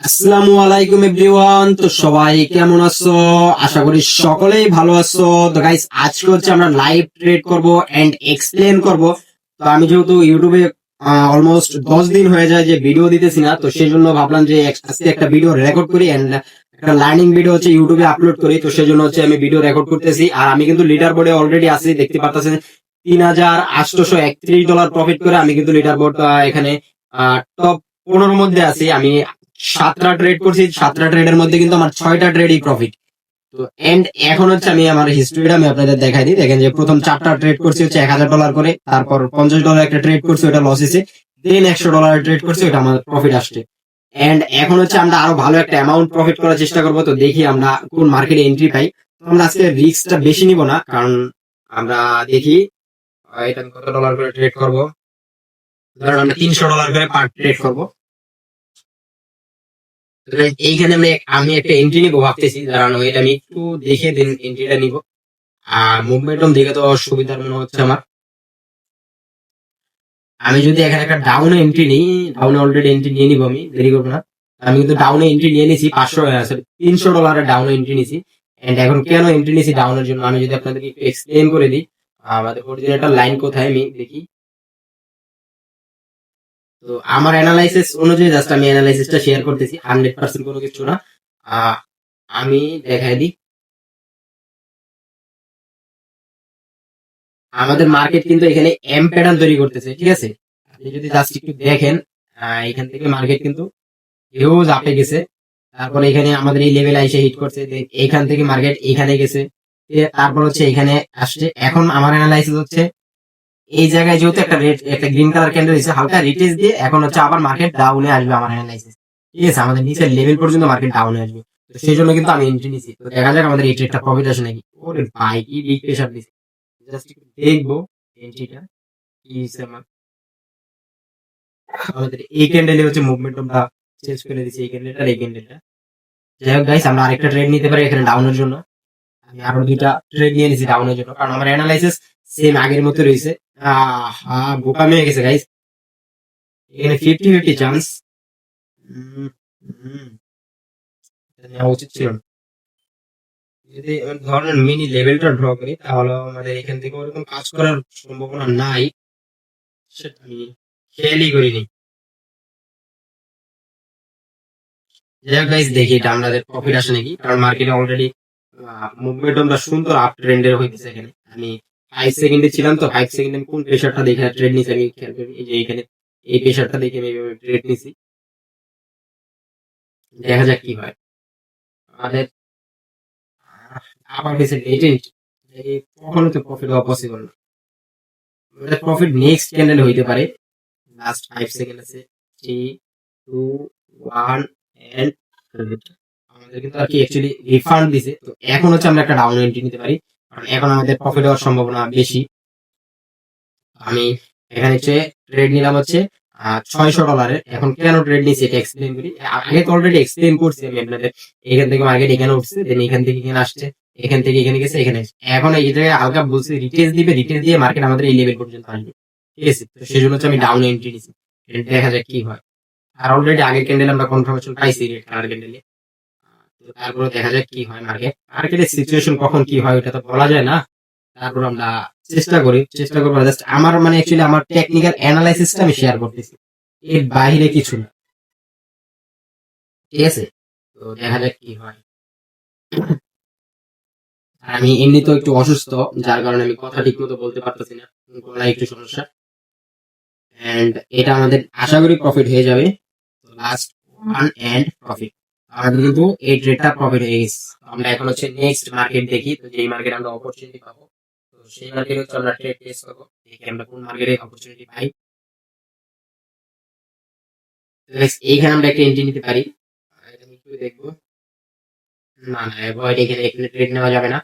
আসসালামু আলাইকুম এভরিওয়ান। তো সবাই কেমন আছো? আশা করি সকলেই ভালো আছো। তো গাইস, আজকে হচ্ছে আমরা লাইভ ট্রেড করব এন্ড এক্সপ্লেন করব। তো আমি যেহেতু ইউটিউবে অলমোস্ট 10 দিন হয়ে যায় যে ভিডিও দিতেছি না, তো সেই জন্য ভাবলাম যে আজকে একটা ভিডিও রেকর্ড করি এন্ড একটা লার্নিং ভিডিও হচ্ছে ইউটিউবে আপলোড করি। তো সেই জন্য হচ্ছে আমি ভিডিও রেকর্ড করতেছি। আর আমি কিন্তু লিডার বোর্ডে অলরেডি আছি, দেখতে পাচ্ছেন $3,831 প্রফিট করে আমি কিন্তু লিডার বোর্ড এখানে টপ 15 মধ্যে আছি। আমি 7টা ট্রেড করছি, 7টা ট্রেডের মধ্যে কিন্তু আমার 6টা ট্রেডই প্রফিট। তো এন্ড এখন হচ্ছে আমি আমার হিস্ট্রিটা আমি আপনাদের দেখাই দিই। দেখেন যে প্রথম 4টা ট্রেড করছি হচ্ছে $1,000 করে, তারপর $50 একটা ট্রেড করছি, ওটা লস হয়েছে, দেন $100 ট্রেড করছি, ওটা আমার প্রফিট আসছে। এন্ড এখন হচ্ছে আমরা আরো ভালো একটা অ্যামাউন্ট প্রফিট করার চেষ্টা করবো। তো দেখি আমরা কোন মার্কেটে এন্ট্রি পাই। তো আমরা আজকে রিস্কটা বেশি নিব না, কারণ আমরা দেখি এটা আমি কত ডলার করে ট্রেড করবো। ধরুন আমরা $300 করে পার ট্রেড করবো। এইখানে আমি একটা এন্ট্রি নিবো ভাবতেছি, কারণ এটা আমি একটু দেখে দেন এন্ট্রিটা নিব। আর মুভমেন্টম দেখে তো সুবিধার মনে হচ্ছে আমার। আমি যদি এখানে একটা ডাউনে এন্ট্রি নিই, ডাউনে অলরেডি এন্ট্রি নিয়ে নিবো, আমি দেরি করবো না। আমি কিন্তু ডাউনে এন্ট্রি নিয়ে নিছি, $300 ডাউনে এন্ট্রি নিছি। এন্ড এখন কেন এন্ট্রি নিছি ডাউনের জন্য আমি যদি আপনাদেরকে একটু এক্সপ্লেন করে দিই। আমাদের অরিজিনাল লাইন কোথায় আমি দেখি। তো আমার অ্যানালাইসিস অনুযায়ী জাস্ট আমি অ্যানালাইসিসটা শেয়ার করতেছি, 100% কোনো কিছু না। আহ, আমি দেখাই দিই। আমাদের মার্কেট কিন্তু এখানে এম প্যাটার্ন তৈরি করতেছে, ঠিক আছে? আপনি যদি জাস্ট একটু দেখেন, এখান থেকে মার্কেট কিন্তু হিউজ আপে গেছে। তারপরে এখানে আমাদের এই লেভেলে এসে হিট করছে, এখান থেকে মার্কেট এখানে গেছে, তারপর হচ্ছে এখানে আসছে। এখন আমার অ্যানালাইসিস হচ্ছে এই জায়গায় যেহেতু একটা রেড, একটা গ্রিন কালার ক্যান্ডেল দিচ্ছে, হালকা রিটেস্ট দিয়ে এখন হচ্ছে আবার মার্কেট ডাউনে আসবে আমার অ্যানালাইসিস, ঠিক আছে? আমাদের নিচের লেভেল পর্যন্ত মার্কেট ডাউনে আসবে। তো সেই জন্য কিন্তু আমি এন্ট্রি নিছি। তো দেখা যাক আমাদের এই ট্রেডটা প্রফিট আসে নাকি। ওরে ভাই, কি বিগ প্রেসার দিছে! জাস্ট একটু দেখবো এন্ট্রিটা কি হিসেবে আমাদের এই ক্যান্ডেলে হচ্ছে মুভমেন্টটা চেঞ্জ করে দিচ্ছে, এই ক্যান্ডেলটা এই ক্যান্ডেলটা। যাই হোক গাইস, আমরা আরেকটা ট্রেড নিতে পারি এখানে ডাউনের জন্য। আমি আরো 2টা ট্রেড নিয়ে নিছি ডাউনের জন্য, কারণ আমার অ্যানালাইসিস সেম আগের মতো রয়েছে। বোকামি হয়ে গেছে গাইস, এখানে 50-50 চান্স। নেওয়া উচিত ছিল না। যদি ধরেন মিনি লেভেলটা ড্র করি, তাহলে আমাদের এখান থেকে ওরকম কাজ করার সম্ভাবনা নাই, সেটা আমি খেয়ালই করিনি। যাই হোক গাইস, দেখি এটা আমাদের প্রফিট আসে নাকি, কারণ মার্কেটে অলরেডি মুভমেন্ট আমরা সুন্দর আপ ট্রেন্ডের হইতেছে। এখানে আমি 5 সেকেন্ডে ছিলাম, তো 5 সেকেন্ডে কোন প্রেশারটা দেখে ট্রেড নিছি আমি খেয়াল করি। এই যে এখানে এই প্রেশারটা দেখে আমি এইভাবে ট্রেড নিছি। দেখা যাক কি হয় আমাদের। আবার গেছে লেটেন্ট, কখনো তো প্রফিট হওয়া পসিবল না। প্রফিট নেক্সট ক্যান্ডেল হইতে পারে। লাস্ট 5 সেকেন্ড আছে, 3, 2, 1 এন্ড আমাদের কিন্তু আর কি অ্যাকচুয়ালি রিফান্ড দিছে। তো এখন হচ্ছে আমরা একটা ডাউন এন্ট্রি নিতে পারি, কারণ এখন আমাদের প্রফিট হওয়ার সম্ভাবনা বেশি। আমি এখানে হচ্ছে ট্রেড নিলাম হচ্ছে $600। এখন কেন ট্রেড নিয়েছি এটা এক্সপ্লেন করি। আগে তো অলরেডি এক্সপ্লেন করছি আমি আপনাদের। এখান থেকে মার্কেট এখানে উঠছে, দেন এখান থেকে এখানে আসছে, এখান থেকে এখানে গেছে, এখানে আসছে। এখন এই জায়গায় হালকা বলছি রিটেস্ট দিবে, রিটেস্ট দিয়ে মার্কেট আমাদের এই লেভেল পর্যন্ত আসবে, ঠিক আছে? তো সেই জন্য হচ্ছে আমি ডাউন এন্ট্রি নিয়েছি। দেখা যাক কি হয়। আর অলরেডি আগের ক্যান্ডেল আমরা কনফার্মেশন পাইছি রেড কালার ক্যান্ডেলে। তো তারপরে দেখা যাক কি হয় মার্কেটের সিচুয়েশন কখন কি হয় ওটা তো বলা যায় না। তারপর আমরা চেষ্টা করবো জাস্ট আমার মানে অ্যাকচুয়ালি আমার টেকনিক্যাল অ্যানালাইসিসটা আমি শেয়ার করতেছি, এর বাইরে কিছু না, ঠিক আছে? তো দেখা যাক কি হয়। আর আমি এমনি তো একটু অসুস্থ, যার কারণে আমি কথা ঠিক মতো বলতে পারতেছি না, গলায় একটু সমস্যা। এন্ড এটা আমাদের আশা করি প্রফিট হয়ে যাবে। লাস্ট ওয়ান এন্ড প্রফিট, আমাদের কিন্তু এই ট্রেডটা প্রফিট হয়ে গেছে। আমরা এখন হচ্ছে নেক্সট মার্কেট দেখি, তো যেই মার্কেট আমরা অপরচুনিটি পাবো, তো সেই মার্কেট হচ্ছে আমরা ট্রেড টেস্ট করবো, দেখি আমরা কোন মার্কেটে অপরচুনিটি পাই। এইখানে আমরা একটা এন্ট্রি নিতে পারি, এটা আমি একটু দেখবো। না না, অ্যাভয়েড, এখানে এখানে ট্রেড নেওয়া যাবে না।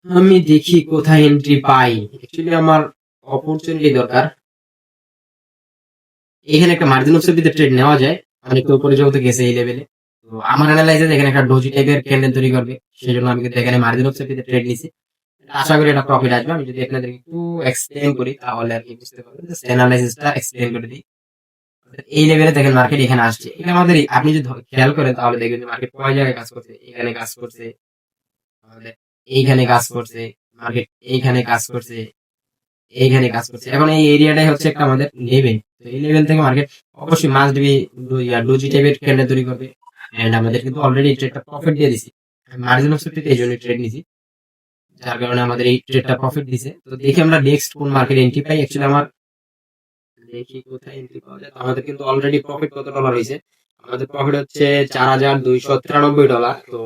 আমি দেখি কোথায় এন্ট্রি পাই। অ্যাকচুয়ালি আমার অপরচুনিটি দরকার। এখানে একটা মার্জিন অফ সেফটিতে ট্রেড নেওয়া যায়, অনেক উপরে যেহেতু গেছে এই লেভেলে। তো আমার অ্যানালাইসিস এখানে একটা ডোজি টাইপের ক্যান্ডেল তৈরি করবে, সেই জন্য আমি কিন্তু এখানে মার্জিন অফ সেফটিতে ট্রেড নিছি। আশা করি এটা প্রফিট আসবে। আমি যদি আপনাদের একটু এক্সপ্লেন করি তাহলে আর কি বুঝতে পারবেন, জাস্ট অ্যানালাইসিসটা এক্সপ্লেন করে দিই। এই লেভেলে দেখেন মার্কেট এখানে আসছে, এটা আমাদের আপনি যদি খেয়াল করেন তাহলে দেখবেন যে মার্কেট কয় জায়গায় কাজ করছে, এখানে কাজ করছে, আমাদের এইখানে কাজ করছে, মার্কেট এইখানে কাজ করছে, এইখানে কাজ করছে। এখন এই এরিয়াটাই হচ্ছে একটা আমাদের লেভেল, তো এই লেভেল থেকে মার্কেট অবশ্যই মাস্ট বি ডোজি টাইপের ক্যান্ডেল তৈরি করবে। এন্ড আমাদের কিন্তু অলরেডি ট্রেডটা প্রফিট দিয়ে দিছি, মার্জিন অফ সেফটিতে এই জন্য ট্রেড নিছি, যার কারণে আমাদের এই ট্রেডটা প্রফিট দিছে। তো দেখি আমরা নেক্সট কোন মার্কেট এন্ট্রি পাই। অ্যাকচুয়ালি আমার দেখি কোথায় এন্ট্রি পাওয়া যায়। তো আমাদের কিন্তু অলরেডি প্রফিট কত ডলার হয়েছে, আমাদের প্রফিট হচ্ছে $4,293। তো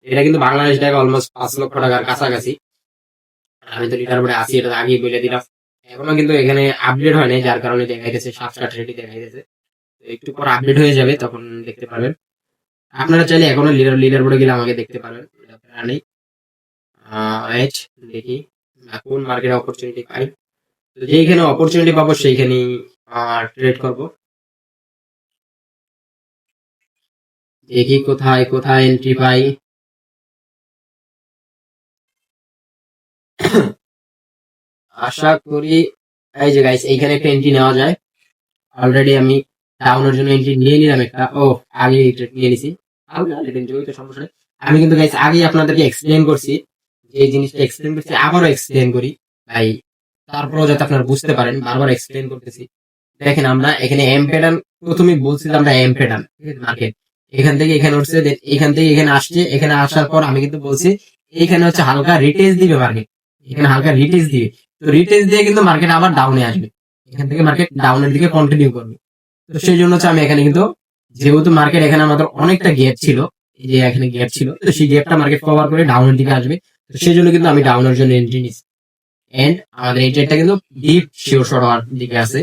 এটা কিন্তু বাংলাদেশ টাকা অলমোস্ট 5 লক্ষ টাকার কাছাকাছি। আমি তো লিটার বোর্ডে আসি, এটা আগে বলে দিলাম। এখনো কিন্তু এখানে আপডেট হয় নাই, যার কারণে দেখাইতেছে 7টা ট্রেডই দেখাইতেছে। তো একটু পর আপডেট হয়ে যাবে, তখন দেখতে পারবেন। আপনারা চাইলে এখনো লিডার বোর্ডে গেলে আমাকে দেখতে পারবেন, এটা প্যারা নেই। দেখি কোন মার্কেটে অপরচুনিটি পাই। তো যেখানে অপরচুনিটি পাবো সেইখানেই ট্রেড করব। দেখি কোথায় কোথায় এন্ট্রি পাই। আশা করি এই যে গাইস এইখানে একটা এন্ট্রি নেওয়া যায়। অলরেডি আমি ডাউনের জন্য এন্ট্রি নিয়ে নিলাম একটা। ও আগে নিয়ে নিছি, সমস্যা নেই। আমি কিন্তু গাইস আগে আপনাদেরকে এক্সপ্লেন করছি, যে এই জিনিসটা এক্সপ্লেন করছি আবারও এক্সপ্লেন করি ভাই, তারপরেও যাতে আপনারা বুঝতে পারেন, বারবার এক্সপ্লেন করতেছি। দেখেন আমরা এখানে এম প্যাটার্ন প্রথমে বলছিলাম, আমরা এম প্যাটার্ন মার্কেট এখান থেকে এখানে উঠছে, এখান থেকে এখানে আসছে, এখানে আসার পর আমি কিন্তু বলছি এখানে হচ্ছে হালকা রিটেজ দিবে মার্কেট, এখানে হালকা রিটেজ দিবে। তো রিটেজ দিয়ে কিন্তু মার্কেট আবার ডাউনে আসবে, এখান থেকে মার্কেট ডাউনের দিকে কন্টিনিউ করবে। তো সেই জন্য হচ্ছে আমি এখানে কিন্তু, যেহেতু মার্কেট এখানে আমাদের অনেকটা গ্যাপ ছিল, এই যে এখানে গ্যাপ ছিল, তো সেই গ্যাপটা মার্কেট কভার করে ডাউনের দিকে আসবে। তো সেই জন্য কিন্তু আমি ডাউনের জন্য এন্ট্রি নিচ্ছি। এন্ড আমাদের এই ট্রেডটা কিন্তু ডিপ শিওর শর্ট হওয়ার দিকে আছে।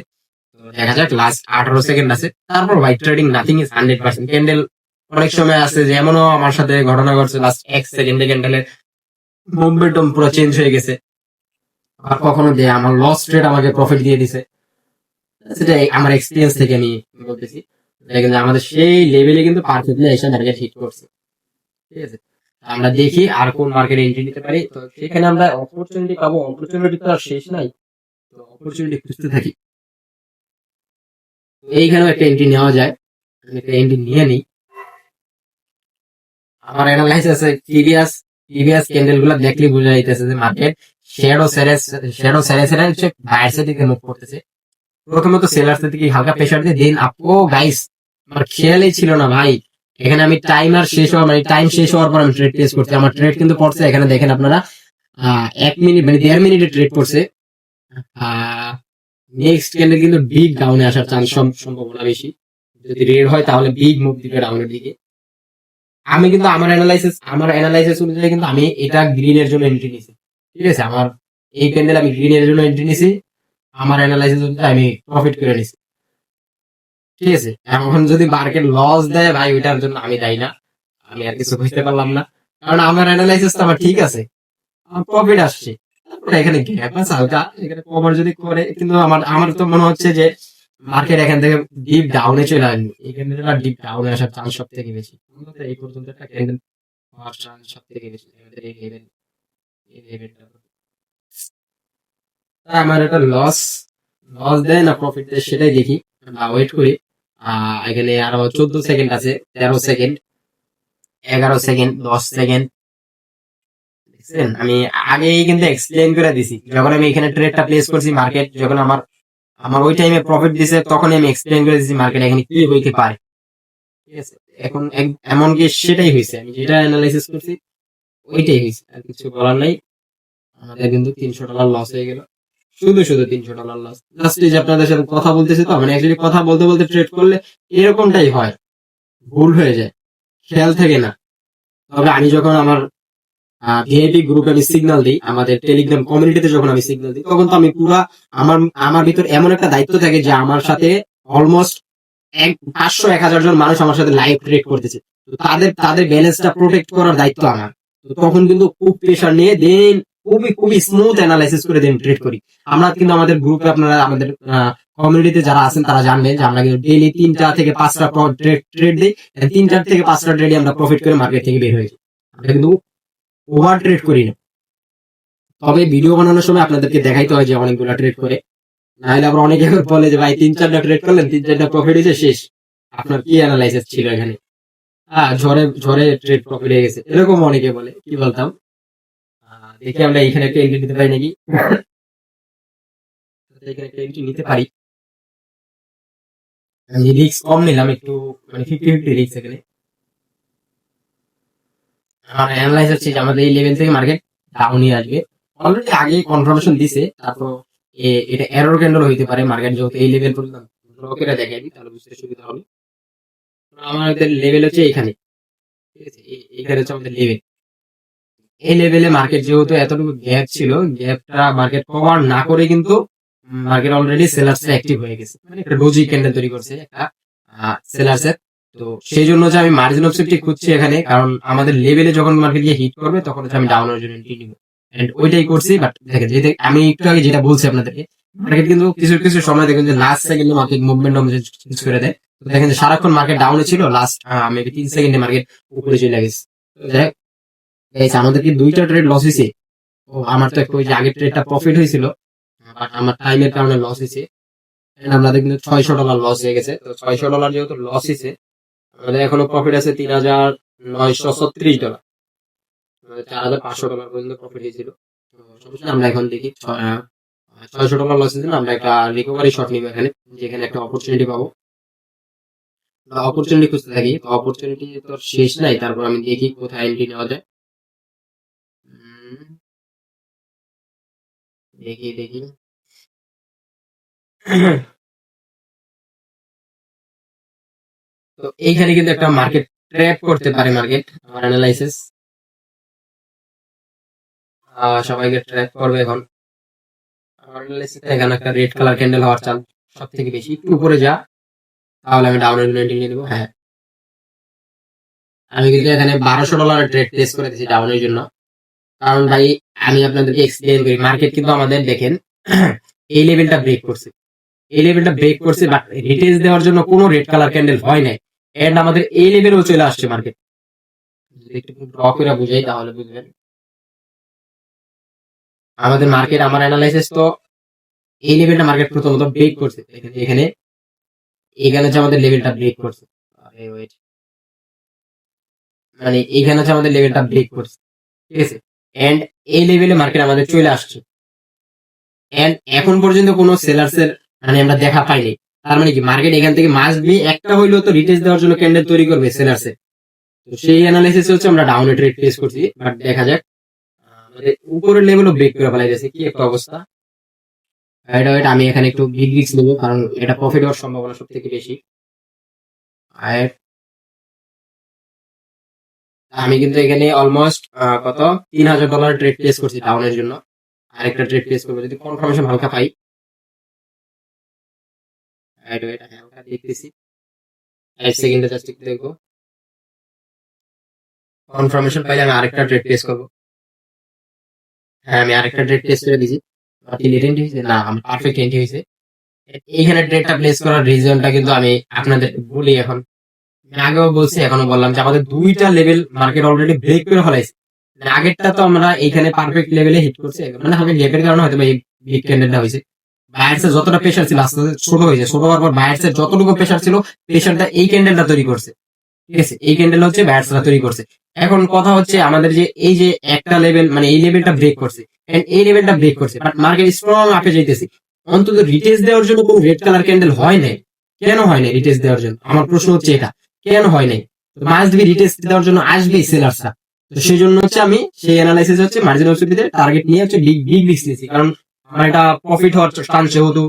তো দেখা যাক, লাস্ট 18 সেকেন্ড আছে। তারপর white trading nothing is 100%। Candle অনেক সময় আছে, যেমনও আমার সাথে ঘটনা ঘটছে, লাস্ট 1 সেকেন্ডে ক্যান্ডেলের মোমেন্টাম পুরো চেঞ্জ হয়ে গেছে। আর কখনো যে আমার লস ট্রেড আমাকে প্রফিট দিয়ে দিছে, সেটা আমার এক্সপিরিয়েন্স থেকে আমি বলতেছি। দেখেন যে আমাদের সেই লেভেলে কিন্তু পারফেক্টলি এসে টার্গেট হিট করছে, ঠিক আছে। আমরা দেখি আর কোন মার্কেটে এন্ট্রি নিতে পারি। তো সেখানে আমরা অপরচুনিটি পাবো, অপরচুনিটি তো আর শেষ নাই, তো অপরচুনিটি খুঁজতে থাকি। এইখানেও একটা এন্ট্রি নেওয়া যায়, আমি একটা এন্ট্রি নিয়ে নিই। আমার অ্যানালাইজ আছে প্রিভিয়াস ক্যান্ডেল গুলা দেখলে বোঝা যাইতেছে যে মার্কেট শ্যাডো সেরে হচ্ছে বায়ার্সের দিকে মুভ করতেছে। প্রথমত সেলার্স দিকে হালকা প্রেসার দিয়ে দেন আপ। ও গাইস, আমার খেয়ালই ছিল না ভাই, এখানে আমি টাইমার শেষ হওয়ার মানে টাইম শেষ হওয়ার পর আমি ট্রেড প্লেস করছি। আমার ট্রেড কিন্তু পড়ছে, এখানে দেখেন আপনারা 1 মিনিট মানে 1.5 মিনিটে ট্রেড করছে। নেক্সট ক্যান্ডেল কিন্তু বিগ ডাউনে আসার চান্স সম্ভাবনা বেশি, যদি রেড হয় তাহলে বিগ মুভ দিবে ডাউনের দিকে। আমি কিন্তু আমার অ্যানালাইসিস অনুযায়ী কিন্তু আমি এটা গ্রিনের জন্য এন্ট্রি নিছি, ঠিক আছে। আমার এই ক্যান্ডেল আমি গ্রিনের জন্য এন্ট্রি নিছি, আমার অ্যানালাইসিস অনুযায়ী আমি প্রফিট করে নিছি, ঠিক আছে। এখন যদি মার্কেট লস দেয় ভাই, ওইটার জন্য আমি দায়ী না, আমি আর কিছু বুঝতে পারলাম না, কারণ আমার অ্যানালাইসিস তো আমার ঠিক আছে, আমার প্রফিট আসছে। তারপরে এখানে গ্যাপ আছে হালকা, এখানে কভার যদি করে, কিন্তু আমার তো মনে হচ্ছে যে মার্কেট এখান থেকে ডিপ ডাউনে চলে আসবে, এখানে ডিপ ডাউনে আসার চান্স সব থেকে বেশি। এই পর্যন্ত একটা ক্যান্ডেল হওয়ার চান্স সব থেকে বেশি আমাদের এই লেভেল, এই লেভেলটা। তাই আমার একটা লস লস দেয় না প্রফিট দেয় সেটাই দেখি, ওয়েট করি। এখানে আরো 14 সেকেন্ড আছে, 13 সেকেন্ড, 11 সেকেন্ড, 10 সেকেন্ড। দেখছেন আমি আগেই কিন্তু এক্সপ্লেন করে দিছি, যখন আমি এখানে ট্রেডটা প্লেস করছি, মার্কেট যখন আমার আমার ওই টাইমে প্রফিট দিছে, তখন আমি এক্সপ্লেন করে দিছি মার্কেট এখানে কি হইতে পারে, ঠিক আছে। এখন এমনকি সেটাই হয়েছে, আমি যেটা অ্যানালাইসিস করছি ওইটাই হয়েছে, আর কিছু বলার নাই। আমাদের কিন্তু $300 লস হয়ে গেল, শুধু শুধু $300 লস। জাস্ট এই যে আপনাদের সাথে কথা বলতেছি, তো মানে অ্যাকচুয়ালি কথা বলতে বলতে ট্রেড করলে এরকমটাই হয়, ভুল হয়ে যায়, খেয়াল থাকে না। তবে আমি যখন আমার ভিআইপি গ্রুপে আমি সিগন্যাল দিই, আমাদের টেলিগ্রাম কমিউনিটিতে যখন আমি সিগন্যাল দিই, তখন তো আমি পুরা আমার আমার ভিতর এমন একটা দায়িত্ব থাকে যে আমার সাথে অলমোস্ট 500-1000 জন মানুষ আমার সাথে লাইভ ট্রেড করতেছে, তো তাদের ব্যালেন্সটা প্রোটেক্ট করার দায়িত্ব আমার। তো তখন কিন্তু খুব প্রেশার নিয়ে দেন খুবই খুবই স্মুথ অ্যানালাইসিস করে দেন ট্রেড করি। আমরা কিন্তু আমাদের গ্রুপে, আপনারা আমাদের কমিউনিটিতে যারা আছেন তারা জানবেন যে আমরা কিন্তু ডেইলি 3টা থেকে 5টা ট্রেড দিই, 3টা থেকে 5টা ট্রেডে আমরা প্রফিট করে মার্কেট থেকে বের হয়ে যাই। আমরা কিন্তু ওভার ট্রেড করি না। তবে ভিডিও বানানোর সময় আপনাদেরকে দেখাইতে হয় যে অনেকগুলো ট্রেড করে, নাহলে আবার অনেকে আবার বলে যে ভাই 3-4টা ট্রেড করলেন, 3-4টা প্রফিট হয়েছে, শেষ, আপনার কি অ্যানালাইসিস ছিল এখানে, ঝড়ে ঝড়ে ট্রেড প্রফিট হয়ে গেছে, এরকম অনেকে বলে। কি বলতাম, দেখি আমরা এখানে একটা এন্ট্রি নিতে পারি নাকি। এখানে একটা এন্ট্রি নিতে পারি, আমি রিস্ক কম নিলাম একটু, মানে 50-50 রিস্ক এখানে। আমার অ্যানালাইজ হচ্ছে যে আমাদের এই লেভেল থেকে মার্কেট ডাউনই আসবে। অলরেডি আগে কনফার্মেশন দিছে, তারপর এটা এরর ক্যান্ডেল হইতে পারে, মার্কেট যেহেতু এই লেভেল পর্যন্ত ব্লকেরা দেখাই দিই তাহলে বুঝতে সুবিধা হবে। আমাদের লেভেল হচ্ছে এখানে, ঠিক আছে, এখানে হচ্ছে আমাদের লেভেল। এই লেভেলে মার্কেট যেহেতু এতটুকু গ্যাপ ছিল, গ্যাপটা মার্কেট কভার না করে কিন্তু মার্কেট অলরেডি সেলার্স অ্যাক্টিভ হয়ে গেছে, মানে একটা ডোজি ক্যান্ডেল তৈরি করছে একটা সেলার্স এর। তো সেই জন্য যে আমি মার্জিন অফ সেফটি খুঁজছি এখানে, কারণ আমাদের লেভেলে যখন মার্কেট গিয়ে হিট করবে তখন হচ্ছে আমি ডাউনের জন্য এন্ট্রি নিব, এন্ড ওইটাই করছি। বাট দেখেন, যেটা আমি একটু আগে যেটা বলছি আপনাদেরকে, মার্কেট কিন্তু কিছু কিছু সময় দেখেন যে লাস্ট সেকেন্ডে মার্কেট মুভমেন্ট চেঞ্জ করে দেয়। তো দেখেন যে সারাক্ষণ মার্কেট ডাউনে ছিল, লাস্ট মেবি 3 সেকেন্ডে মার্কেট উপরে চলে গেছে। তো যাই হোক, guys, আমাদের কি 2টা ট্রেড লস হয়েছে। ও আমার তো একটু ওই যে আগের ট্রেডটা প্রফিট হয়েছিল, বাট আমার টাইমের কারণে লস হয়েছে। And আমাদের কিন্তু $600 লস হয়ে গেছে। তো $600 যেহেতু লস হয়েছে, আমাদের এখনো প্রফিট আছে $3,936, আমাদের $4,500 পর্যন্ত প্রফিট হয়েছিল। তো সমস্যা নেই, আমরা এখন দেখি $600 লস হয়েছে না, আমরা একটা রিকভারি শট নিব এখানে, যেখানে একটা অপরচুনিটি পাবো, অপরচুনিটি খুঁজতে থাকি। তো অপরচুনিটি তো শেষ নাই, তারপর আমি দেখি কোথায় এন্ট্রি নেওয়া যায়। দেখি দেখি তো এইখানে কিন্তু একটা মার্কেট ট্র্যাপ করতে পারে মার্কেট, আমার অ্যানালাইসিস সবাইকে ট্র্যাপ করবে এখন। আমার অ্যানালাইসিস এখানে একটা রেড কালার ক্যান্ডেল হওয়ার চান্স সব থেকে বেশি, একটু উপরে যা, তাহলে আমি ডাউনের জন্য এন্ট্রি নিয়ে নেবো। হ্যাঁ, আমি কিন্তু এখানে $1,200 ট্রেড প্লেস করে দিয়েছি ডাউনের জন্য, কারণ ভাই আমি আপনাদেরকে এক্সপ্লেন করি, মার্কেট কিন্তু আমাদের দেখেন এই লেভেলটা ব্রেক করছে, এই লেভেলটা ব্রেক করছে, বাট রিটেজ দেওয়ার জন্য কোনো রেড কালার ক্যান্ডেল হয় নাই, এন্ড আমাদের এই লেভেলেও চলে আসছে মার্কেট। একটু ড্র করে বুঝাই তাহলে বুঝবেন। আমাদের মার্কেট, আমার অ্যানালাইসিস তো এই লেভেলটা মার্কেট প্রথমত ব্রেক করছে, এখানে এখানে হচ্ছে আমাদের লেভেলটা ব্রেক করছে, ওয়েট, মানে এখানে হচ্ছে আমাদের লেভেলটা ব্রেক করছে, ঠিক আছে, এন্ড এই লেভেলে মার্কেট আমাদের চলে আসছে, এন্ড এখন পর্যন্ত কোনো সেলার্স এর মানে আমরা দেখা পাইনি। তার মানে কি মার্কেট এখান থেকে মাস্ট বি একটা হইলেও তো রিটেজ দেওয়ার জন্য ক্যান্ডেল তৈরি করবে সেলার্স এর। তো সেই অ্যানালাইসিস হচ্ছে আমরা ডাউনে ট্রেড প্লেস করছি, বাট দেখা যাক, আমাদের উপরের লেভেলও ব্রেক করে ফেলাই যাচ্ছে, কি একটা অবস্থা। ওয়েট, আমি এখানে একটু বিগ রিস্ক নেবো, কারণ এটা প্রফিট হওয়ার সম্ভাবনা সব থেকে বেশি। আর আমি কিন্তু এখানে অলমোস্ট কত $3,000 ট্রেড প্লেস করছি ডাউনের জন্য, আরেকটা ট্রেড প্লেস করবো যদি কনফার্মেশন হালকা পাই। ওয়েট, হালকা দেখতেছি, 1 সেকেন্ডে জাস্ট একটু দেখবো, কনফার্মেশন পাইলে আমি আরেকটা ট্রেড প্লেস করবো। হ্যাঁ, আমি আরেকটা ট্রেড প্লেস করে দিয়েছি, না আমার পারফেক্ট এন্ট্রি হয়েছে। এইখানে ট্রেডটা প্লেস করার রিজনটা কিন্তু আমি আপনাদের বলি এখন, আমি আগেও বলছি এখনো বললাম যে আমাদের 2টা লেভেল মার্কেট অলরেডি ব্রেক করে ফেলাইছে। মানে আগেরটা তো আমরা এখানে পারফেক্ট লেভেলে হিট করছি, মানে আমাদের গ্যাপের কারণে হয়তো এই বিগ ক্যান্ডেলটা হয়েছে। বায়ার্সের যতটা প্রেশার ছিল আস্তে আস্তে ছোট হয়েছে, ছোট হওয়ার পর বায়ার্সের যতটুকু প্রেশার ছিল, প্রেশারটা এই ক্যান্ডেলটা তৈরি করছে, ঠিক আছে, এই ক্যান্ডেল হচ্ছে বায়ার্সরা তৈরি করছে। এখন কথা হচ্ছে আমাদের যে এই যে একটা লেভেল, মানে এই লেভেলটা ব্রেক করছে, এন্ড এই লেভেলটা ব্রেক করছে, বাট মার্কেট স্ট্রং আপে যাইতেছে। অন্তত রিটেজ দেওয়ার জন্য কোনো রেড কালার ক্যান্ডেল হয় নাই, কেন হয় নাই রিটেজ দেওয়ার জন্য, আমার প্রশ্ন হচ্ছে এটা, কেন হয় নাই। মাস্ট বি রিটেজ দেওয়ার জন্য আসবেই সেলার্সরা। তো সেই জন্য হচ্ছে আমি সেই অ্যানালাইসিস হচ্ছে মার্জিন অফ সেফটিতে টার্গেট নিয়ে হচ্ছে বিগ বিগ রিস্ক নিয়েছি, কারণ আমার এটা প্রফিট হওয়ার চান্স যেহেতু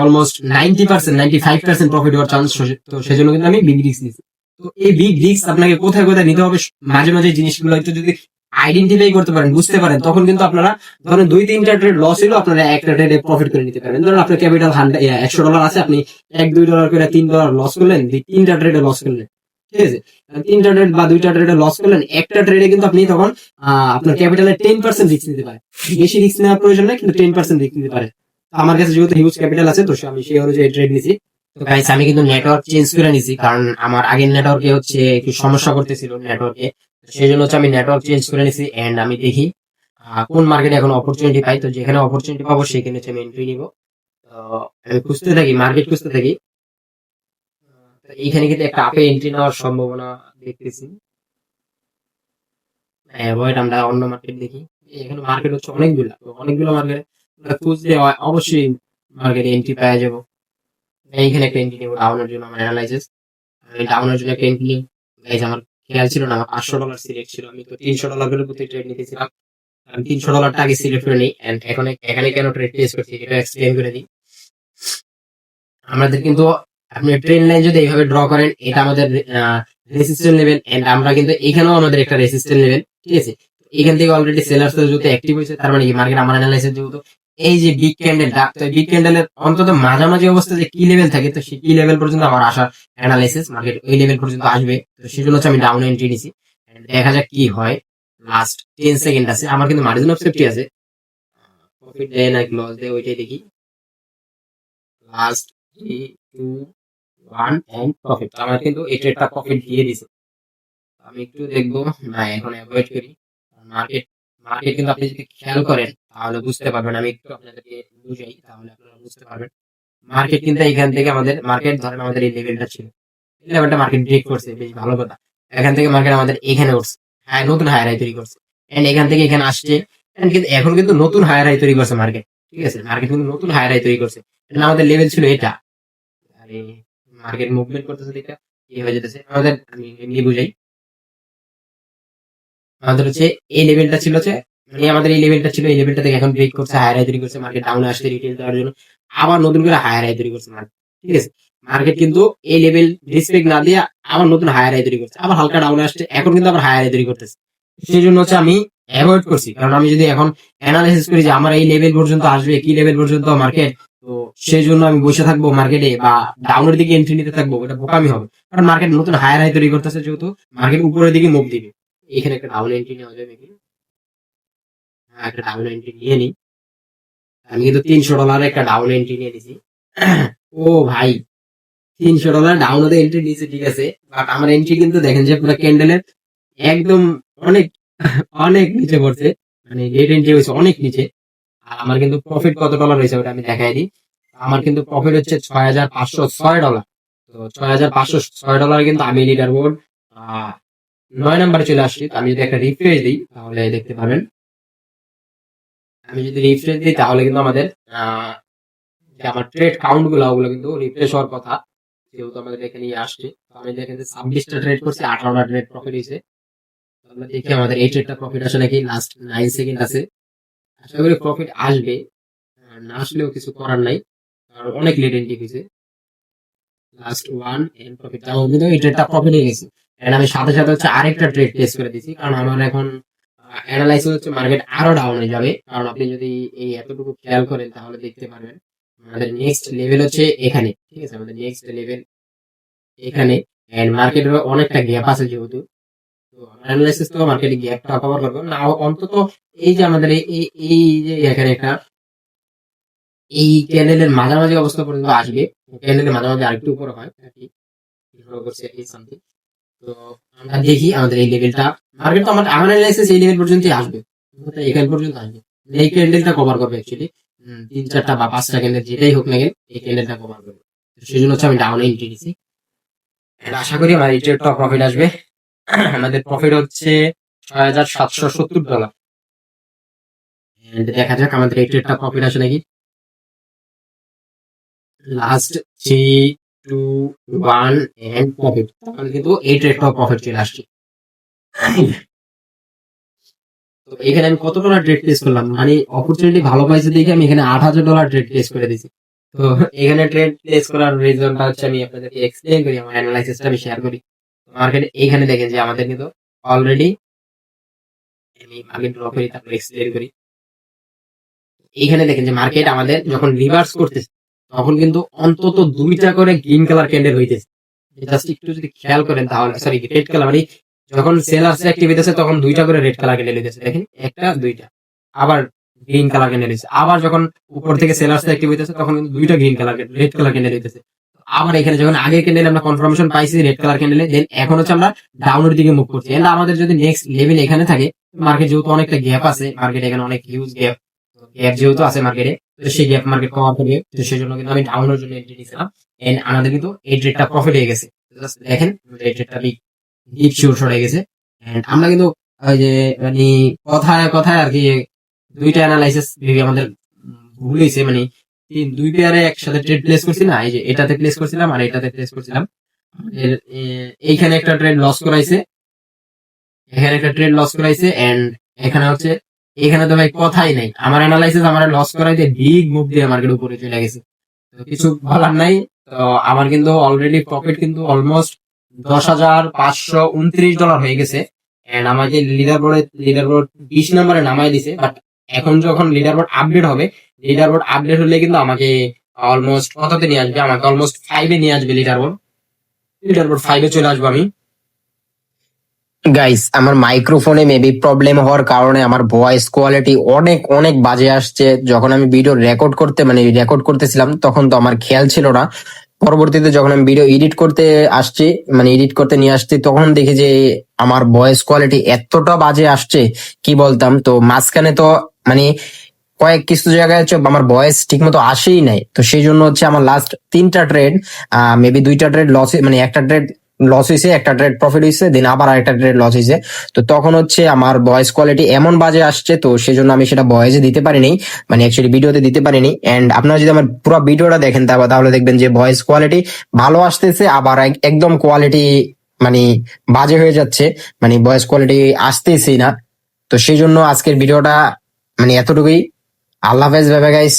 অলমোস্ট 90%, 95% প্রফিট হওয়ার চান্স, তো সেই জন্য কিন্তু আমি বিগ রিস্ক নিয়েছি। তো এই বিগ রিস্ক আপনাকে কোথায় কোথায় নিতে হবে, মাঝে মাঝে জিনিসগুলো একটু যদি আইডেন্টিফাই করতে পারেন, বুঝতে পারেন, তখন কিন্তু আপনারা ধরেন 2-3টা ট্রেড লস হলো, আপনারা একটা ট্রেডে প্রফিট করে নিতে পারবেন। ধরেন আপনার ক্যাপিটাল $100 আছে, আপনি $1-2 করে $3 লস করলেন, 3টা ট্রেডে লস করলেন, ঠিক আছে, 3টা ট্রেড বা 2টা ট্রেডে লস করলেন, একটা ট্রেডে কিন্তু আপনি তখন আপনার ক্যাপিটালের 10% রিস্ক নিতে পারেন। বেশি রিস্ক নেওয়ার প্রয়োজন নেই, কিন্তু 10% রিস্ক নিতে পারে। আমার কাছে যেহেতু হিউজ ক্যাপিটাল আছে, তো আমি সেই অনুযায়ী ট্রেড নিছি। তো গাইস, আমি কিন্তু নেটওয়ার্ক চেঞ্জ করে নিছি, কারণ আমার আগের নেটওয়ার্কে হচ্ছে একটু সমস্যা করতেছিল নেটওয়ার্কে, সেই জন্য হচ্ছে আমি নেটওয়ার্ক চেঞ্জ করে নিছি। এন্ড আমি দেখি কোন মার্কেটে এখন অপরচুনিটি পাই, তো যেখানে অপরচুনিটি পাবো সেখানে হচ্ছে আমি এন্ট্রি নিব। আমি খুঁজতে থাকি, মার্কেট খুঁজতে থাকি। তো এইখানে কিন্তু একটা আপে এন্ট্রি নেওয়ার সম্ভাবনা দেখতেছি। অ্যাভয়েড, আমরা অন্য মার্কেট দেখি। এখানে মার্কেট হচ্ছে অনেকগুলা, তো অনেকগুলো মার্কেট খুঁজলে অবশ্যই মার্কেটে এন্ট্রি পাওয়া যাবো। এইখানে একটা এন্ট্রি নেবো ডাউনের জন্য, আমার অ্যানালাইসিস। আমি ডাউনের জন্য একটা এন্ট্রি নিই। গাইজ আমার খেয়াল ছিল না, আমার $500 সিলেক্ট ছিল। আমি তো $300 করে প্রতি ট্রেড নিতেছিলাম। আমি $300 আগে সিলেক্ট করে নিই। এন্ড এখন এখানে কেন ট্রেড প্লেস করছি এটা এক্সপ্লেন করে দিই। আমাদের কিন্তু আপনি ট্রেন লাইন যদি এইভাবে ড্র করেন, এটা আমাদের রেসিস্ট্যান্স লেভেল, এন্ড আমরা কিন্তু এখানেও আমাদের একটা রেসিস্ট্যান্স লেভেল, ঠিক আছে। এখান থেকে অলরেডি সেলার্স যেহেতু অ্যাক্টিভ হয়েছে, তার মানে কি মার্কেট আমার অ্যানালাইসিস যেহেতু এই যে বিগ ক্যান্ডেলটা, তো বিগ ক্যান্ডেলের অন্তত মাঝামাঝি অবস্থা যে কি লেভেল থাকে, তো সেই কি লেভেল পর্যন্ত আমার আসার অ্যানালাইসিস, মার্কেট ওই লেভেল পর্যন্ত আসবে। তো সেজন্য হচ্ছে আমি ডাউন এন্ট্রি নিছি। দেখা যাক কি হয়। লাস্ট 10 সেকেন্ড আছে, আমার কিন্তু মার্জিন অফ সেফটি আছে। প্রফিট দেয় না লস দেয় ওইটাই দেখি। Last 3, 2, 1 and profit. আমার কিন্তু এই ট্রেডটা প্রফিট দিয়ে দিছে। আমি একটু দেখবো না, এখন অ্যাভয়েড করি। মার্কেট মার্কেট কিন্তু আপনি যদি খেয়াল করেন তাহলে বুঝতে পারবেন। আমি একটু আপনাদেরকে বুঝাই, তাহলে আপনারা বুঝতে পারবেন। মার্কেট কিন্তু এখান থেকে আমাদের মার্কেট ধরেন আমাদের এই লেভেলটা ছিল, এই লেভেলটা মার্কেট ব্রেক করছে, বেশ ভালো কথা। এখান থেকে মার্কেট আমাদের এখানে উঠছে, নতুন হায়ার হাই তৈরি করছে, এন্ড এখান থেকে এখানে আসছে। এন্ড কিন্তু এখন কিন্তু নতুন হায়ার হাই তৈরি করছে মার্কেট, ঠিক আছে। মার্কেট কিন্তু নতুন হায়ার হাই তৈরি করছে। And আমাদের লেভেল ছিল এটা। আরে মার্কেট মুভমেন্ট করতেছে, এটা কি হয়ে যেতেছে আমাদের, আমি এমনি বুঝাই। আমাদের হচ্ছে এই লেভেলটা ছিল হচ্ছে, মানে আমাদের এই লেভেলটা ছিল, এই লেভেলটা থেকে এখন ব্রেক করছে, হায়ার হাই তৈরি করছে, মার্কেট ডাউনে আসছে রিটেল দেওয়ার জন্য, আবার নতুন করে হায়ার হাই তৈরি করছে মার্কেট, ঠিক আছে। মার্কেট কিন্তু এই লেভেল রেসপেক্ট না দিয়ে আবার নতুন হায়ার হাই তৈরি করছে, আবার হালকা ডাউনে আসছে, এখন কিন্তু আবার হায়ার হাই তৈরি করতেছে। সেই জন্য হচ্ছে আমি অ্যাভয়েড করছি, কারণ আমি যদি এখন অ্যানালাইসিস করি যে আমার এই লেভেল পর্যন্ত আসবে, কি লেভেল পর্যন্ত মার্কেট, তো সেই জন্য আমি বসে থাকবো মার্কেটে বা ডাউনের দিকে এন্ট্রি নিতে থাকবো, এটা বোকামি হবে। কারণ মার্কেট নতুন হায়ার হাই তৈরি করতেছে, যেহেতু মার্কেট উপরের দিকে মুভ দিবে। এখানে একটা ডাউন এন্ট্রি নেওয়া যাবে কি? হ্যাঁ, একটা ডাউন এন্ট্রি নিয়ে নিই। আমি কিন্তু $300 একটা ডাউন এন্ট্রি নিয়ে নিছি। ও ভাই, $300 ডাউন এন্ট্রি নিয়েছে, ঠিক আছে। বাট আমার এন্ট্রি কিন্তু দেখেন যে পুরো ক্যান্ডেলের একদম অনেক অনেক নিচে পড়ছে, মানে রেট এন্ট্রি হয়েছে অনেক নিচে। আর আমার কিন্তু প্রফিট কত ডলার হয়েছে ওটা আমি দেখাই দিই। আমার কিন্তু প্রফিট হচ্ছে $6,506। তো $6,506 কিন্তু আমি লিডার বোর্ড 9 নম্বরে চলে আসছি। তো আমি যদি একটা রিফ্রেশ দিই তাহলে দেখতে পাবেন। আমি যদি রিফ্রেশ দিই তাহলে কিন্তু আমাদের যে আমার ট্রেড কাউন্ট গুলো ওগুলো কিন্তু রিফ্রেশ হওয়ার কথা, যেহেতু আমাদের এখানে আসছে। তো আমি দেখেন যে 26টা ট্রেড করছি, 18টা ট্রেড প্রফিট হয়েছে। আমরা দেখি আমাদের এই ট্রেডটা প্রফিট আসে নাকি। লাস্ট 9 সেকেন্ড আছে, আশা করি প্রফিট আসবে। না আসলেও কিছু করার নাই, কারণ অনেক লেট এন্ট্রি হয়েছে। লাস্ট 1 এন্ড প্রফিট, তাও কিন্তু এই ট্রেডটা প্রফিট হয়ে গেছে। এন্ড আমি সাথে সাথে হচ্ছে আরেকটা ট্রেড প্লেস করে দিয়েছি, কারণ আমার এখন অ্যানালাইসিস হচ্ছে মার্কেট আরো ডাউন হয়ে যাবে। কারণ আপনি যদি এই এতটুকু খেয়াল করেন তাহলে দেখতে পারবেন আমাদের নেক্সট লেভেল হচ্ছে এখানে, ঠিক আছে। আমাদের নেক্সট লেভেল এখানে, এন্ড মার্কেটের অনেকটা গ্যাপ আছে, যেহেতু তো অ্যানালাইসিস তো মার্কেটে গ্যাপটা কভার করবে না অন্তত। এই যে আমাদের এই যে এখানে একটা এই ক্যান্ডেলের মাঝামাঝি অবস্থা পর্যন্ত আসবে, ক্যান্ডেলের মাঝামাঝি আরেকটু উপরে হয় আর কি, করছে এই সামথিং। তো আমরা দেখি আমাদের এই লেভেলটা, মার্কেট তো আমার অ্যানালাইসিস এই লেভেল পর্যন্তই আসবে, এখান পর্যন্ত আসবে। এই ক্যান্ডেলটা কভার করবে অ্যাকচুয়ালি 3, 4টা বা 5টা ক্যান্ডেল যেটাই হোক না কেন, এই ক্যান্ডেলটা কভার করবে। সেই জন্য হচ্ছে আমি ডাউনে এন্ট্রি দিছি। আশা করি আমার এই ট্রেডটা প্রফিট আসবে। আমাদের প্রফিট হচ্ছে $6,770। দেখা যাক আমাদের এই ট্রেডটা প্রফিট আসে নাকি। Last 3, 2, 1 and profit. তাহলে কিন্তু এই ট্রেডটাও প্রফিট চলে আসছে। তো এখানে আমি কত ডলার ট্রেড প্লেস করলাম, মানে অপরচুনিটি ভালো পাইছে দেখে আমি এখানে $8,000 ট্রেড প্লেস করে দিয়েছি। তো এখানে ট্রেড প্লেস করার রিজনটা হচ্ছে আমি আপনাদেরকে এক্সপ্লেইন করি, আমার অ্যানালাইসিসটা আমি শেয়ার করি। মার্কেট এইখানে দেখেন যে আমাদের কিন্তু অলরেডি, আমি মার্কেট ড্র করি তারপর এক্সপ্লেইন করি। এইখানে দেখেন যে মার্কেট আমাদের যখন রিভার্স করতেছে তখন কিন্তু অন্তত 2টা করে গ্রিন কালার ক্যান্ডেল হইতেছে। জাস্ট একটু যদি খেয়াল করেন তাহলে, সরি রেড কালার, মানে যখন সেলার্স অ্যাক্টিভ হইতেছে তখন 2টা করে রেড কালার ক্যান্ডেল হইতেছে, দেখেন 1টা 2টা, আবার গ্রিন কালার ক্যান্ডেল হইতেছে। আবার যখন উপর থেকে সেলার্স অ্যাক্টিভ হইতেছে তখন কিন্তু 2টা green colour red colour candle হইতেছে। আবার এখানে যখন আগের ক্যান্ডেল আমরা কনফার্মেশন পাইছি রেড কালার ক্যান্ডেলে, দেন এখন হচ্ছে আমরা ডাউনের দিকে মুভ করছি। এন্ড আমাদের যদি নেক্সট লেভেল এখানে থাকে, মার্কেট যেহেতু অনেকটা গ্যাপ আছে, মার্কেট এখানে অনেক হিউজ গ্যাপ, গ্যাপ যেহেতু আছে মার্কেটে, তো সেই গ্যাপ মার্কেট কভার করবে, তো সেই জন্য কিন্তু আমি ডাউনের জন্য এন্ট্রি নিয়েছিলাম। এন্ড আমাদের কিন্তু এই ট্রেডটা প্রফিট হয়ে গেছে। Just দেখেন এই ট্রেডটা ডিপ শিওর হয়ে গেছে। এন্ড আমরা কিন্তু ওই যে মানে কথায় কথায় আর কি দুইটা অ্যানালাইসিস ভেবে আমাদের ভুল হয়েছে, মানে দুই পেয়ারে একসাথে ট্রেড প্লেস করছি না, এই যে এটাতে প্লেস করছিলাম আর এটাতে প্লেস করছিলাম। আমাদের এইখানে একটা ট্রেড লস করাইছে, এখানে একটা ট্রেড লস করাইছে, এন্ড এখানে হচ্ছে এখানে তো ভাই কথাই নাই, আমার অ্যানালাইসিস আমার লস করাইতে বিগ মুভ দিয়ে মার্কেট উপরে চলে গেছে। তো কিছু বলার নাই। তো আমার কিন্তু অলরেডি প্রফিট কিন্তু অলমোস্ট $10,529 হয়ে গেছে। এন্ড আমাকে লিডার বোর্ড 20 নম্বরে নামাই দিছে, বাট এখন যখন লিডার বোর্ড আপডেট হবে, লিডার বোর্ড আপডেট হলে কিন্তু আমাকে অলমোস্ট কততে নিয়ে আসবে, আমাকে অলমোস্ট 5-এ নিয়ে আসবে লিডার বোর্ড 5-এ চলে আসবো আমি। গাইস, আমার মাইক্রোফোনে মেবি প্রবলেম হওয়ার কারণে আমার ভয়েস কোয়ালিটি অনেক অনেক বাজে আসছে। যখন আমি ভিডিও রেকর্ড করতেছিলাম তখন তো আমার খেয়াল ছিল না। পরবর্তীতে যখন আমি ভিডিও এডিট করতে আসছি, এডিট করতে নিয়ে আসছি, তখন দেখি যে আমার ভয়েস কোয়ালিটি এতটা বাজে আসছে কি বলতাম। তো মাঝখানে তো মানে কিছু জায়গায় হচ্ছে আমার ভয়েস ঠিক মতো আসেই নাই। তো সেই জন্য হচ্ছে আমার লাস্ট 3টা ট্রেড, মেবি 2টা ট্রেড লস, একটা ট্রেড লস হয়েছে, একটা ট্রেড প্রফিট হয়েছে, দেন আবার আরেকটা ট্রেড লস হয়েছে। তো তখন হচ্ছে আমার ভয়েস কোয়ালিটি এমন বাজে আসছে, তো সেই জন্য আমি সেটা ভয়েসে দিতে পারিনি, অ্যাকচুয়ালি ভিডিওতে দিতে পারিনি। এন্ড আপনারা যদি আমার পুরো ভিডিওটা দেখেন তাহলে দেখবেন যে ভয়েস কোয়ালিটি ভালো আসতেছে, আবার একদম কোয়ালিটি মানে বাজে হয়ে যাচ্ছে, ভয়েস কোয়ালিটি আসতেছেই না। তো সেই জন্য আজকের ভিডিওটা এতটুকুই। আল্লাহ হাফেজ, বাই বাই গাইস।